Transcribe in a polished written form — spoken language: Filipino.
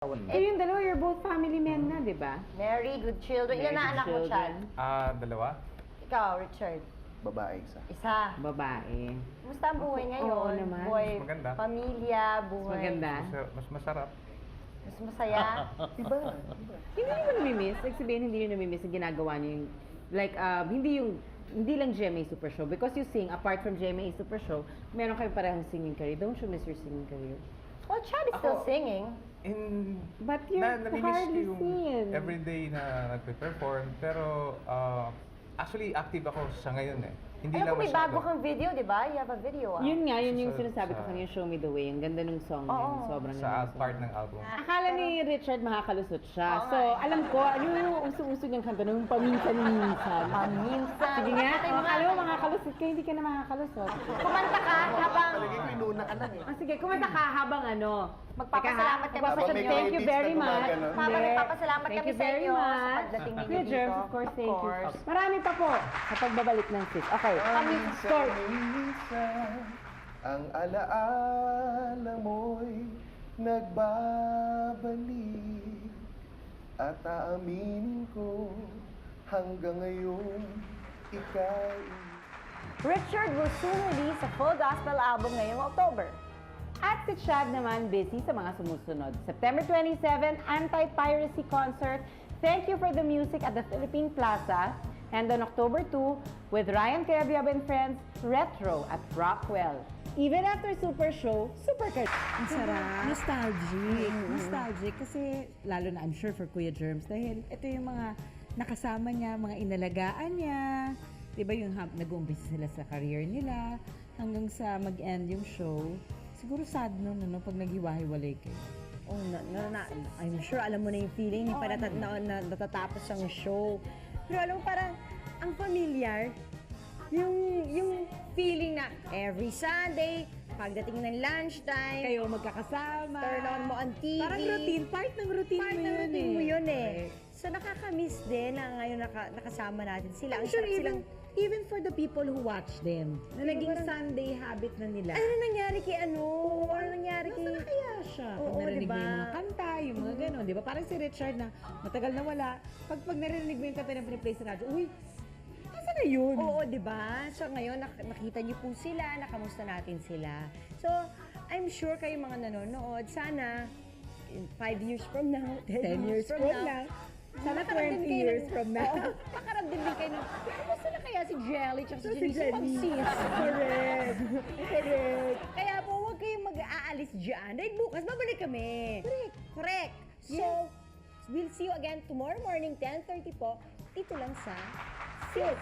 So yung dalawa, you're both family men na, di ba? Marry, good children. Ilan na anak mo, Chad? Dalawa. Ikaw, Richard? Babae isa. Isa. Babae. Kumusta ang buhay ngayon? Oo naman. Buhay, Mas maganda. pamilya, buhay. Maganda. Mas masarap. Mas masaya. Diba? Hindi mo namimiss? Like sabihin, hindi nyo namimiss ang ginagawa nyo yung, like, hindi lang GMA Super Show. Because you sing, apart from GMA Super Show, meron kayong parehong singing career. Don't you miss your singing career? Well, Chad is still Ako- singing. But you're namimiss hardly ko yung singing. everyday na nagpe-perform. Pero, actually, active ako sa ngayon eh. Hindi Alam lang ko may masyado. bago kang video, di ba? You have a video. Yun nga, yun yung Sa- sinasabi ko sa- kanina, Show Me The Way. Ang ganda nung song na yun. Oo. Sobrang Sa ganda ng part song. ng album. Akala ni Richard makakalusot siya. Oo So, nga eh. alam ko, ano yung uso-uso niyang kanta nung paminsan-minsan. Paminsan. Sige nga, akala mo makakalusot ka, hindi ka na makakalusot. Kumanta ka habang Talagang pinuna ka lang eh. Sige, kumanta ka habang ano. Magpapasalamat kami sa Habang may inyo. Thank you beats very na much. gumaganon. Papa, Hindi. nagpapasalamat Thank kami you sa very inyo sa much. pagdating ninyo Kuya dito. Germs, of course, thank you. course. Marami pa po sa pagbabalik ng sis. Okay, kami, story. Minsan, ang alaala mo'y nagbabalik. At aaminin ko, hanggang ngayon, ika'y Richard will soon release a full gospel album ngayong October. At si Chad naman busy sa mga sumusunod. September 27, Anti-Piracy Concert. Thank you for the music at the Philippine Plaza. And on October 2, with Ryan Cayabyab and friends, Retro at Rockwell. Even after Super Show, Super ka. Ang sarap. Nostalgic. Nostalgic kasi lalo na I'm sure for Kuya Germs dahil ito yung mga nakasama niya, mga inalagaan niya. Diba yung nag-uumpisa sila sa career nila hanggang sa mag-end yung show. Siguro sad no, pag naghiwa-hiwalay kayo. Oh, I'm sure alam mo na yung feeling, hindi pa natatapos ang show. Pero alam mo, parang ang familiar, yung feeling na every Sunday, pagdating ng lunchtime, Kayo magkakasama. turn on mo ang TV. Parang routine. Part ng routine Part mo ng yun routine mo yun eh. Correct. So nakakamiss din na ngayon nakasama natin sila. I'm Ang sure sarap silang, even for the people who watch them, na naging Sunday habit na nila. ano nangyari kay ano? Ano nangyari kay... Nasaan na kaya siya? Pag Oo, narinig diba? mo yung mga kanta, yung mga gano'n, di ba? Parang si Richard na matagal na wala. Pag narinig mo yung kanta na piniplay sa radyo, uy, nasa na yun? Oo, di ba? So ngayon, nakita niyo po sila, nakamusta natin sila. So, I'm sure kayo mga nanonood, sana in 5 years from now, 10 years from now, Sana makaramdam 20 kayo years ng- from now. Oo, makaramdam din kayo ng, kamusta na kaya si Jelly tsaka si Si Jenny? Jenny. Sis. Correct. Correct. Kaya po, huwag kayong mag-aalis dyan. Dahil bukas, babalik kami. Correct. Correct. So, we'll see you again tomorrow morning, 10:30 po, dito lang sa Sis.